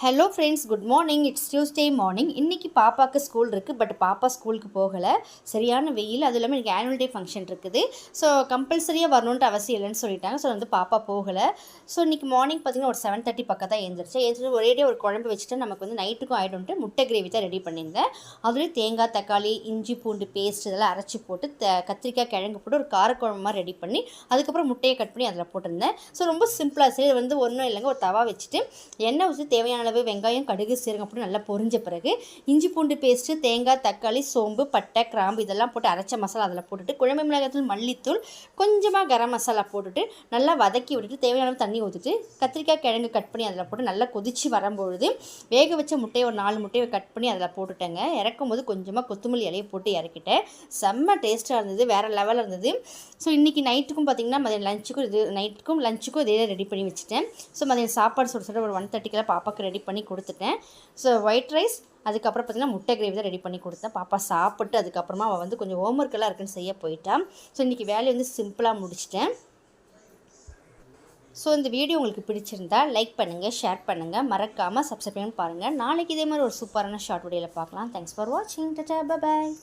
Hello friends, good morning. It's Tuesday morning. இன்றைக்கி பாப்பாவுக்கு school இருக்குது. பட் பாப்பா ஸ்கூலுக்கு போகலை. சரியான வெயில். அதுவும் இல்லாமல் இன்றைக்கி ஆனுவல் டே ஃபங்க்ஷன் இருக்குது. ஸோ கம்பல்சரியாக வரணுன்ட்டு அவசியம் இல்லைன்னு சொல்லிட்டாங்க. ஸோ பாப்பா போகலை. ஸோ இன்றைக்கி மார்னிங் பார்த்திங்கன்னா ஒரு 7:30 பக்கம் தான் எழுந்திரிச்சு ஒரேடியாக ஒரு குழம்பு வச்சுட்டு நமக்கு நைட்டுக்கும் ஆகிடும்ட்டு முட்டை கிரேவி தான் ரெடி பண்ணியிருந்தேன். அதுலேயும் தேங்காய், தக்காளி, இஞ்சி, பூண்டு பேஸ்ட் இதெல்லாம் அரைச்சி போட்டு கத்திரிக்காய், கிழங்கு போட்டு ஒரு காரக்குழம்பு மாதிரி ரெடி பண்ணி அதுக்கப்புறம் முட்டையை கட் பண்ணி அதில் போட்டிருந்தேன். ஸோ ரொம்ப சிம்பிளாக சரி ஒன்றும் இல்லைங்க. ஒரு தவா வச்சுட்டு எண்ணெய் ஊற்றி தேவையான வெங்காயம், கடுகு, சீரகம் போட்டு நல்லா பொரிஞ்ச பிறகு இஞ்சி, பூண்டு பேஸ்ட்டு, தேங்காய், தக்காளி, சோம்பு, பட்டை, கிராம்பு இதெல்லாம் போட்டு அரைச்ச மசாலா அதில் போட்டுட்டு குழம்பு மிளகாய்த்தூள், மல்லித்தூள், கொஞ்சமாக கரம் மசாலா போட்டுட்டு நல்லா வதக்கி விட்டுட்டு தேவையான தண்ணி ஊற்றிட்டு கத்திரிக்காய், கிழங்கு கட் பண்ணி அதில் போட்டு நல்லா கொதித்து வரும்பொழுது வேக வச்ச முட்டையை ஒரு 4 முட்டையை கட் பண்ணி அதில் போட்டுட்டேங்க. இறக்கும் போது கொஞ்சமாக கொத்தமல்லி இலையை போட்டு இறக்கிட்டேன். செம்ம டேஸ்ட்டாக இருந்தது, வேறு லெவலில் இருந்தது. ஸோ இன்றைக்கி நைட்டுக்கும் பார்த்திங்கன்னா மதியம் லஞ்சுக்கும் இதே ரெடி பண்ணி வச்சுட்டேன். ஸோ மதியம் சாப்பாடு சுட ஒரு 1:30 பாப்பாவுக்கு ரெடி பண்ணி கொடுத்துட்டேன். ஸோ ஒயிட் ரைஸ், அதுக்கப்புறம் பார்த்திங்கன்னா முட்டை கிரேவி தான் ரெடி பண்ணி கொடுத்தேன். பாப்பா சாப்பிட்டு அதுக்கப்புறமா அவள் கொஞ்சம் ஹோம்ஒர்க்கெல்லாம் இருக்குன்னு செய்ய போயிட்டான். ஸோ இன்றைக்கி வேலையை சிம்பிளாக முடிச்சிட்டேன். ஸோ இந்த வீடியோ உங்களுக்கு பிடிச்சிருந்தா லைக் பண்ணுங்கள், ஷேர் பண்ணுங்கள், மறக்காமல் சப்ஸ்கிரைப் பண்ணி பாருங்கள். நாளைக்கு இதே மாதிரி ஒரு சூப்பரான ஷார்ட் வீடியோவில் பார்க்கலாம். தேங்க்ஸ் ஃபார் வாட்சிங். Tata, bye bye.